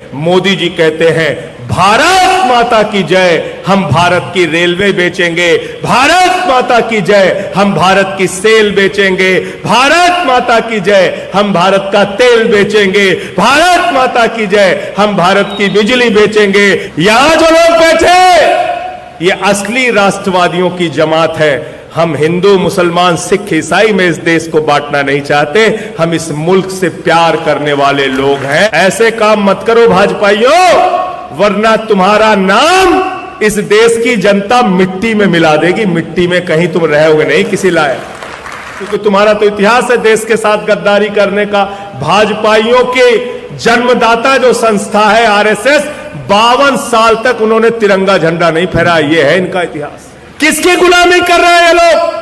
मोदी जी कहते हैं भारत माता की जय, हम भारत की रेलवे बेचेंगे, भारत माता की जय, हम भारत की सेल बेचेंगे, भारत माता की जय, हम भारत का तेल बेचेंगे, भारत माता की जय, हम भारत की बिजली बेचेंगे। यहां जो लोग बैठे ये असली राष्ट्रवादियों की जमात है। हम हिंदू मुसलमान सिख ईसाई में इस देश को बांटना नहीं चाहते, हम इस मुल्क से प्यार करने वाले लोग हैं। ऐसे काम मत करो भाजपाइयों, वरना तुम्हारा नाम इस देश की जनता मिट्टी में मिला देगी। मिट्टी में कहीं तुम रहोगे नहीं किसी लायक, क्योंकि तुम्हारा तो इतिहास है देश के साथ गद्दारी करने का। भाजपाइयों के जन्मदाता जो संस्था है आरएसएस, 52 साल तक उन्होंने तिरंगा झंडा नहीं फहराया। ये है इनका इतिहास। किसकी गुलामी कर रहे हैं ये लोग?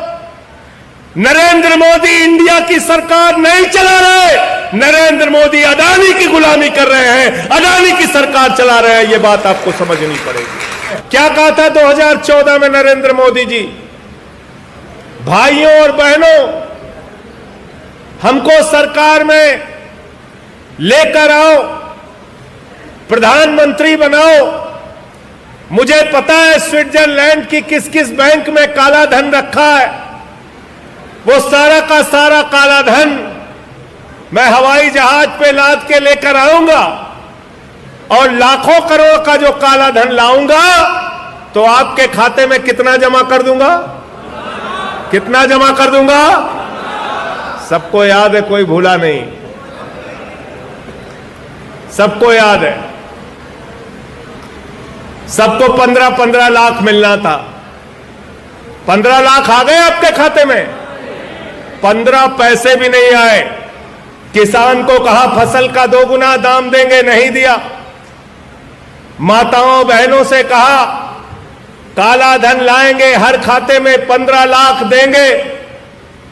नरेंद्र मोदी इंडिया की सरकार नहीं चला रहे, नरेंद्र मोदी अडानी की गुलामी कर रहे हैं, अडानी की सरकार चला रहे हैं। ये बात आपको समझनी पड़ेगी। क्या कहा था 2014 में नरेंद्र मोदी जी? भाइयों और बहनों, हमको सरकार में लेकर आओ, प्रधानमंत्री बनाओ। मुझे पता है स्विट्जरलैंड की किस किस बैंक में काला धन रखा है, वो सारा का सारा काला धन मैं हवाई जहाज पे लाद के लेकर आऊंगा और लाखों करोड़ का जो काला धन लाऊंगा तो आपके खाते में कितना जमा कर दूंगा? कितना जमा कर दूंगा? सबको याद है, कोई भूला नहीं, सबको याद है। सबको 15-15 लाख मिलना था। 15 लाख आ गए आपके खाते में? 15 पैसे भी नहीं आए। किसान को कहा फसल का 2 गुना दाम देंगे, नहीं दिया। माताओं बहनों से कहा काला धन लाएंगे, हर खाते में 15 लाख देंगे,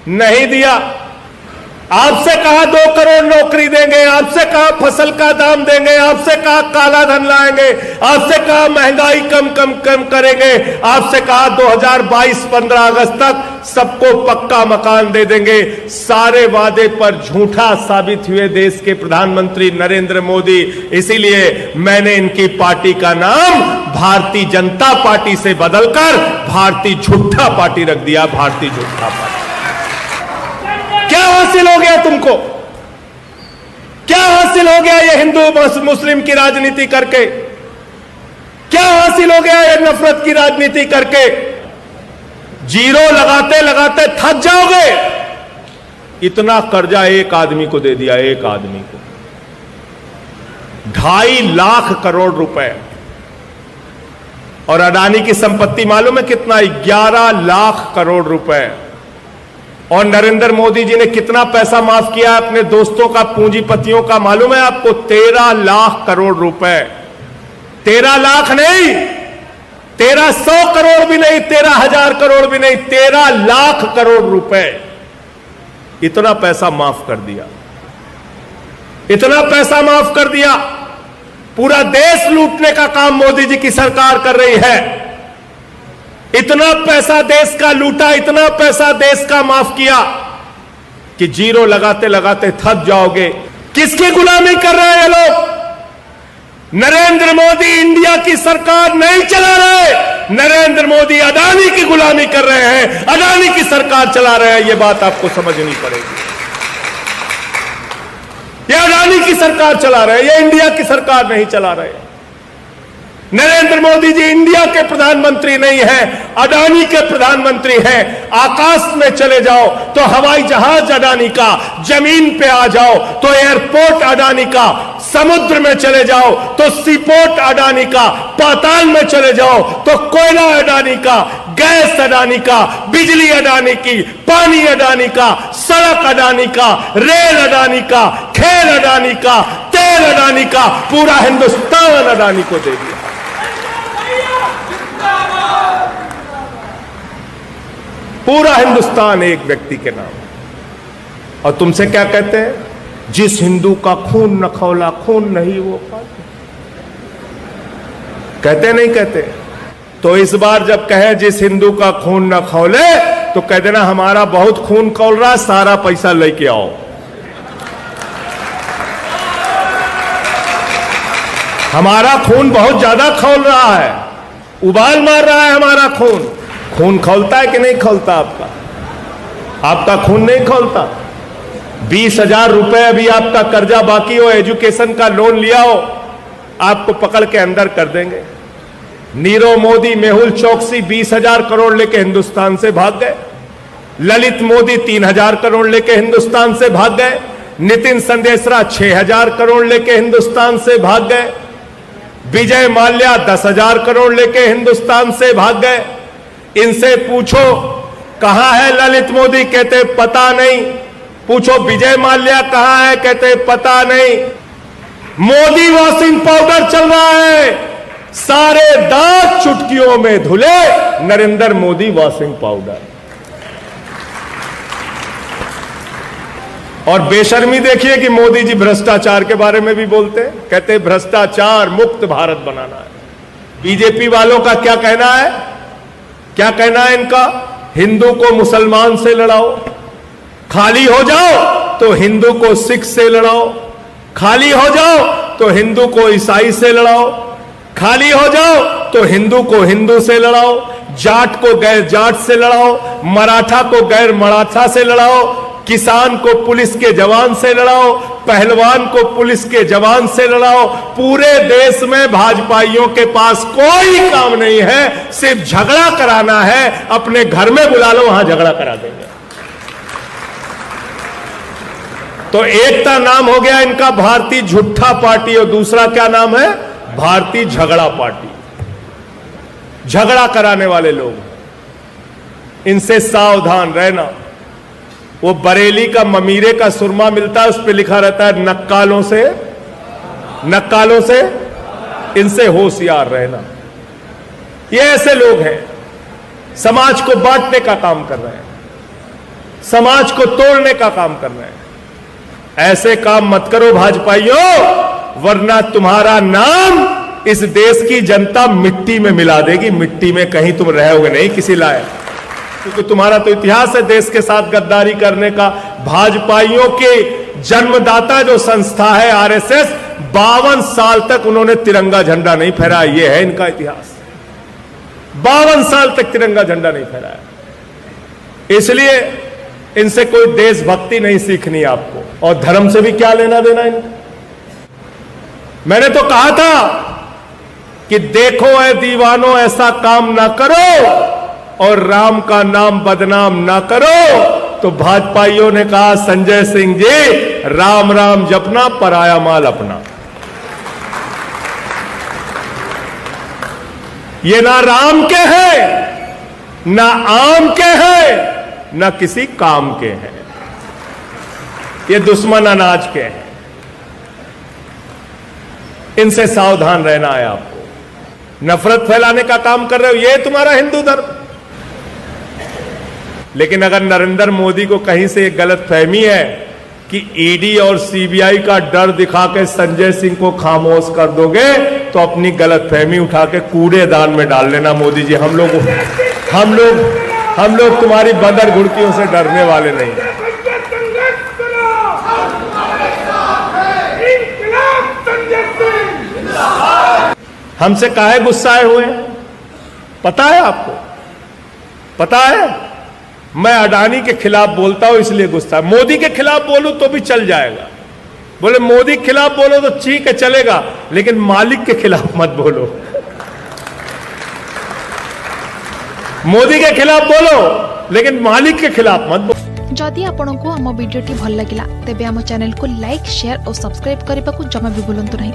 नहीं दिया। आपसे कहा 2 करोड़ नौकरी देंगे, आपसे कहा फसल का दाम देंगे, आपसे कहा काला धन लाएंगे, आपसे कहा महंगाई कम करेंगे, आपसे कहा 2022 15 अगस्त तक सबको पक्का मकान दे देंगे। सारे वादे पर झूठा साबित हुए देश के प्रधानमंत्री नरेंद्र मोदी। इसीलिए मैंने इनकी पार्टी का नाम भारतीय जनता पार्टी से बदलकर भारतीय झूठा पार्टी रख दिया। भारतीय झूठा पार्टी। क्या हासिल हो गया तुमको? क्या हासिल हो गया ये हिंदू मुस्लिम की राजनीति करके? क्या हासिल हो गया ये नफरत की राजनीति करके? जीरो लगाते लगाते थक जाओगे। इतना कर्जा एक आदमी को दे दिया, एक आदमी को 2.5 लाख करोड़ रुपए। और अडानी की संपत्ति मालूम है कितना? 11 लाख करोड़ रुपए। और नरेंद्र मोदी जी ने कितना पैसा माफ किया अपने दोस्तों का, पूंजीपतियों का, मालूम है आपको? 13 लाख करोड़ रुपए। 13 लाख नहीं, 1300 करोड़ भी नहीं, 13,000 करोड़ भी नहीं, 13 लाख करोड़ रुपए। इतना पैसा माफ कर दिया, इतना पैसा माफ कर दिया। पूरा देश लूटने का काम मोदी जी की सरकार कर रही है। इतना पैसा देश का लूटा, इतना पैसा देश का माफ किया कि जीरो लगाते लगाते थक जाओगे। किसकी गुलामी कर रहे हैं ये लोग? नरेंद्र मोदी इंडिया की सरकार नहीं चला रहे, नरेंद्र मोदी अडानी की गुलामी कर रहे हैं, अडानी की सरकार चला रहे हैं। ये बात आपको समझनी पड़ेगी। ये अडानी की सरकार चला रहे हैं, ये इंडिया की सरकार नहीं चला रहे हैं। नरेंद्र मोदी जी इंडिया के प्रधानमंत्री नहीं है, अडानी के प्रधानमंत्री हैं। आकाश में चले जाओ तो हवाई जहाज अडानी का, जमीन पे आ जाओ तो एयरपोर्ट अडानी का, समुद्र में चले जाओ तो सीपोर्ट अडानी का, पाताल में चले जाओ तो कोयला अडानी का, गैस अडानी का, बिजली अडानी की, पानी अडानी का, सड़क अडानी का, रेल अडानी का, खेल अडानी का, तेल अडानी का, पूरा हिंदुस्तान अडानी को दे दिया। पूरा हिंदुस्तान एक व्यक्ति के नाम। और तुमसे क्या कहते हैं? जिस हिंदू का खून न खौला, खून नहीं वो खाते। कहते नहीं कहते? तो इस बार जब कहे जिस हिंदू का खून न खौले, तो कह देना हमारा बहुत खून खौल रहा, सारा पैसा लेके आओ। हमारा खून बहुत ज्यादा खौल रहा है, उबाल मार रहा है हमारा खून। खून खौलता है कि नहीं खौलता आपका? आपका खून नहीं खौलता। 20,000 रुपए अभी आपका कर्जा बाकी हो, एजुकेशन का लोन लिया हो, आपको पकड़ के अंदर कर देंगे। नीरव मोदी, मेहुल चौकसी 20,000 करोड़ लेके हिंदुस्तान से भाग गए। ललित मोदी 3,000 करोड़ लेके हिंदुस्तान से भाग गए। नितिन संदेशरा 6,000 करोड़ लेके हिंदुस्तान से भाग गए। विजय माल्या 10,000 करोड़ लेके हिंदुस्तान से भाग गए। इनसे पूछो कहां है ललित मोदी, कहते पता नहीं। पूछो विजय माल्या कहां है, कहते पता नहीं। मोदी वॉशिंग पाउडर चल रहा है, सारे दांत चुटकियों में धुले, नरेंद्र मोदी वॉशिंग पाउडर। और बेशर्मी देखिए कि मोदी जी भ्रष्टाचार के बारे में भी बोलते हैं, कहते हैं भ्रष्टाचार मुक्त भारत बनाना है। बीजेपी वालों का क्या कहना है? क्या कहना है इनका? हिंदू को मुसलमान से लड़ाओ, खाली हो जाओ तो हिंदू को सिख से लड़ाओ, खाली हो जाओ तो हिंदू को ईसाई से लड़ाओ, खाली हो जाओ तो हिंदू को हिंदू से लड़ाओ, जाट को गैर जाट से लड़ाओ, मराठा को गैर मराठा से लड़ाओ, किसान को पुलिस के जवान से लड़ाओ, पहलवान को पुलिस के जवान से लड़ाओ। पूरे देश में भाजपाइयों के पास कोई काम नहीं है, सिर्फ झगड़ा कराना है। अपने घर में बुला लो, वहां झगड़ा करा देंगे। तो एक का नाम हो गया इनका भारतीय झूठा पार्टी, और दूसरा क्या नाम है? भारतीय झगड़ा पार्टी। झगड़ा कराने वाले लोग, इनसे सावधान रहना। वो बरेली का ममीरे का सुरमा मिलता है, उस पर लिखा रहता है नक्कालों से, नक्कालों से, इनसे होशियार रहना। ये ऐसे लोग हैं, समाज को बांटने का काम कर रहे हैं, समाज को तोड़ने का काम कर रहे हैं। ऐसे काम मत करो भाजपाइयों, वरना तुम्हारा नाम इस देश की जनता मिट्टी में मिला देगी। मिट्टी में कहीं तुम रहोगे नहीं किसी लायक, क्योंकि तुम्हारा तो इतिहास है देश के साथ गद्दारी करने का। भाजपाइयों के जन्मदाता जो संस्था है आरएसएस, 52 साल तक उन्होंने तिरंगा झंडा नहीं फहराया। यह है इनका इतिहास, 52 साल तक तिरंगा झंडा नहीं फहराया। इसलिए इनसे कोई देशभक्ति नहीं सीखनी आपको, और धर्म से भी क्या लेना देना इनको। मैंने तो कहा था कि देखो ऐ दीवानों, ऐसा काम ना करो और राम का नाम बदनाम ना करो। तो भाजपाइयों ने कहा, संजय सिंह जी, राम राम जपना, पराया माल अपना। ये ना राम के हैं, ना आम के हैं, ना किसी काम के हैं। ये दुश्मन अनाज के हैं। इनसे सावधान रहना है आपको। नफरत फैलाने का काम कर रहे हो, ये तुम्हारा हिंदू धर्म। लेकिन अगर नरेंद्र मोदी को कहीं से एक गलत फहमी है कि ईडी और सीबीआई का डर दिखा के संजय सिंह को खामोश कर दोगे, तो अपनी गलत फहमी उठा के कूड़ेदान में डाल लेना। मोदी जी, हम लोग तुम्हारी बंदर घुड़कियों से डरने वाले नहीं। हमसे काहे गुस्साए हुए हैं पता है आपको? पता है? मैं अडानी के खिलाफ बोलता हूं इसलिए गुस्सा। मोदी के खिलाफ बोलूं तो भी चल जाएगा। बोले मोदी के खिलाफ बोलो तो ठीक है, चलेगा, लेकिन मालिक के खिलाफ मत बोलो। मोदी के खिलाफ बोलो, लेकिन मालिक के खिलाफ मत बोलो। जदि आपंक आम भिडी भल लगा तेब आम चैनल को लाइक, शेयर और सब्सक्राइब करने को जमा भी भूलु नहीं।